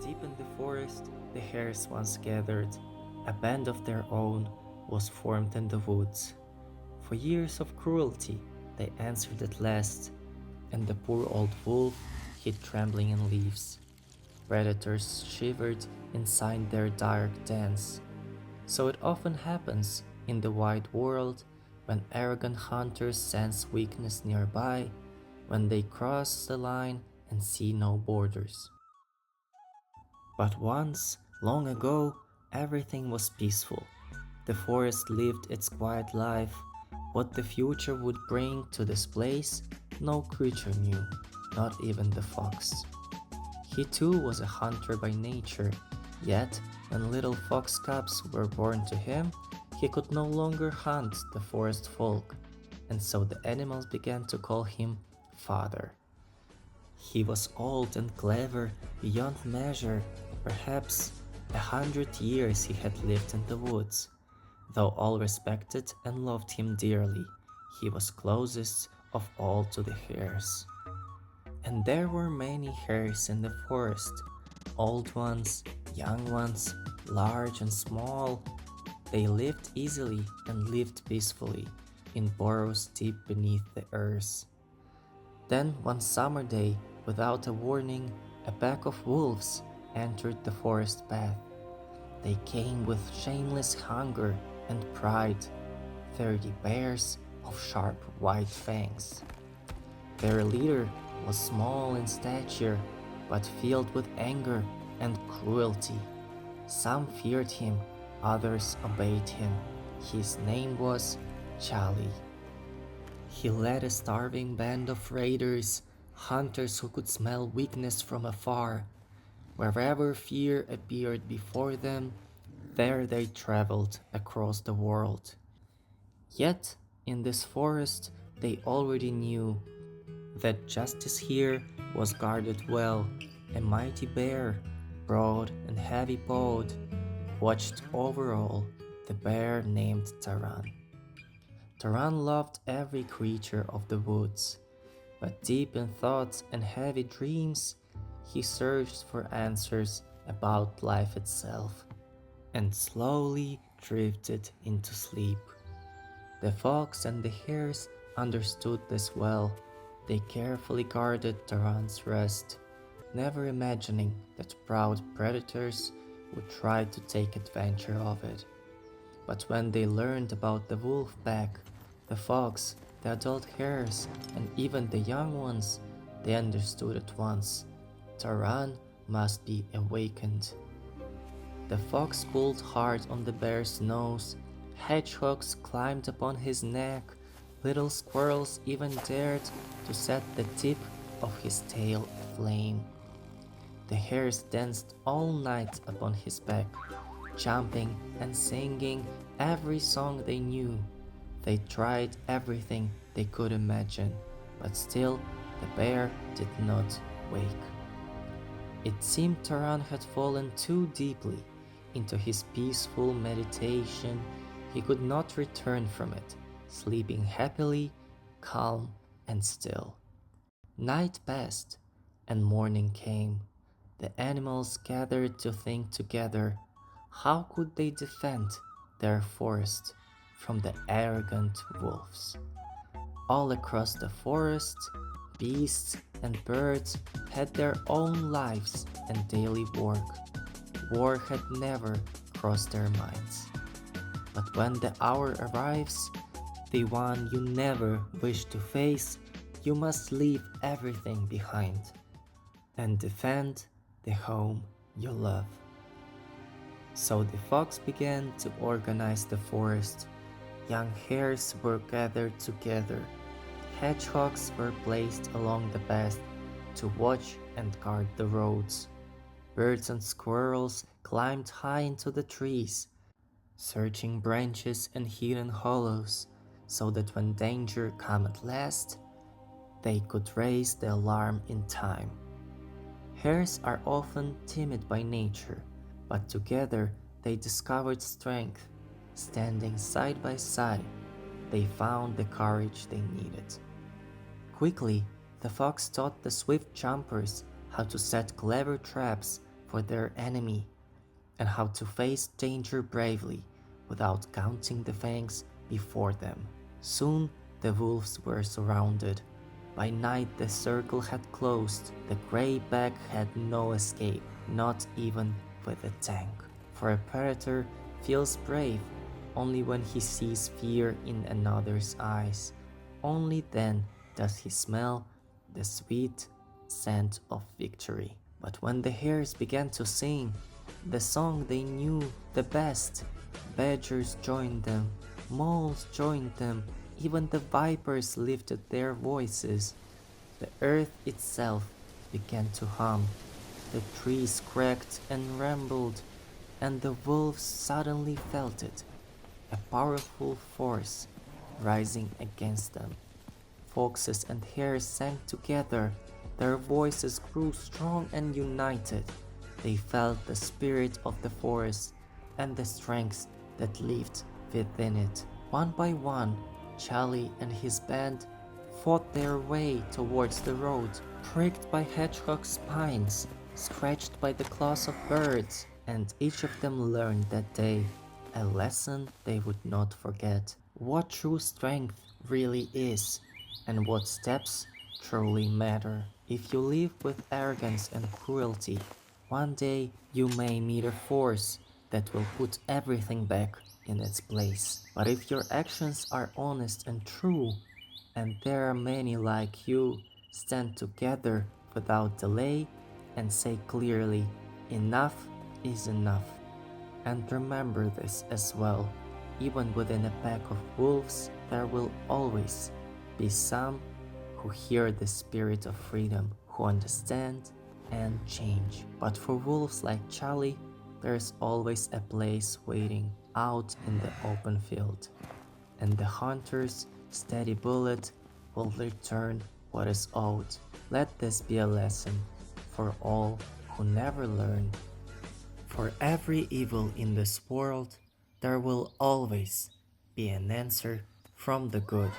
Deep in the forest, the hares once gathered. A band of their own was formed in the woods. For years of cruelty, they answered at last, and the poor old wolf hid trembling in leaves. Predators shivered inside their dark dens. So it often happens in the wide world when arrogant hunters sense weakness nearby, when they cross the line and see no borders. But once, long ago, everything was peaceful. The forest lived its quiet life. What the future would bring to this place, no creature knew, not even the fox. He too was a hunter by nature, yet when little fox cubs were born to him, he could no longer hunt the forest folk, and so the animals began to call him father. He was old and clever beyond measure. Perhaps 100 years he had lived in the woods. Though all respected and loved him dearly, he was closest of all to the hares. And there were many hares in the forest, old ones, young ones, large and small. They lived easily and lived peacefully in burrows deep beneath the earth. Then one summer day, without a warning, a pack of wolves entered the forest path. They came with shameless hunger and pride, 30 pairs of sharp white fangs. Their leader was small in stature, but filled with anger and cruelty. Some feared him, others obeyed him. His name was Charlie. He led a starving band of raiders, hunters who could smell weakness from afar. Wherever fear appeared before them, there they traveled across the world. Yet, in this forest, they already knew that justice here was guarded well. A mighty bear, broad and heavy-pawed, watched over all, the bear named Taran. Taran loved every creature of the woods, but deep in thoughts and heavy dreams, he searched for answers about life itself, and slowly drifted into sleep. The fox and the hares understood this well. They carefully guarded Taran's rest, never imagining that proud predators would try to take advantage of it. But when they learned about the wolf pack, the fox, the adult hares, and even the young ones, they understood at once. Taran must be awakened. The fox pulled hard on the bear's nose, hedgehogs climbed upon his neck, little squirrels even dared to set the tip of his tail aflame. The hares danced all night upon his back, jumping and singing every song they knew. They tried everything they could imagine, but still the bear did not wake. It seemed Taran had fallen too deeply into his peaceful meditation. He could not return from it, sleeping happily, calm and still. Night passed, and morning came. The animals gathered to think together. How could they defend their forest from the arrogant wolves? All across the forest, beasts and birds had their own lives and daily work. War had never crossed their minds. But when the hour arrives, the one you never wish to face, you must leave everything behind and defend the home you love. So the fox began to organize the forest. Young hares were gathered together. Hedgehogs were placed along the path to watch and guard the roads. Birds and squirrels climbed high into the trees, searching branches and hidden hollows, so that when danger came at last, they could raise the alarm in time. Hares are often timid by nature, but together they discovered strength. Standing side by side, they found the courage they needed. Quickly, the fox taught the swift jumpers how to set clever traps for their enemy, and how to face danger bravely without counting the fangs before them. Soon the wolves were surrounded. By night the circle had closed. The grey bag had no escape, not even with a tank. For a predator feels brave only when he sees fear in another's eyes. Only then does he smell the sweet scent of victory. But when the hares began to sing the song they knew the best, badgers joined them, moles joined them, even the vipers lifted their voices. The earth itself began to hum. The trees cracked and rumbled, and the wolves suddenly felt it, a powerful force rising against them. Foxes and hares sang together. Their voices grew strong and united. They felt the spirit of the forest and the strength that lived within it. One by one, Charlie and his band fought their way towards the road, pricked by hedgehog spines, scratched by the claws of birds, and each of them learned that day a lesson they would not forget: what true strength really is, and what steps truly matter. If you live with arrogance and cruelty, one day you may meet a force that will put everything back in its place. But if your actions are honest and true, and there are many like you, stand together without delay and say clearly, enough is enough. And remember this as well, even within a pack of wolves, there will always be some who hear the spirit of freedom, who understand and change. But for wolves like Charlie, there's always a place waiting out in the open field, and the hunter's steady bullet will return what is owed. Let this be a lesson for all who never learn. For every evil in this world, there will always be an answer from the good.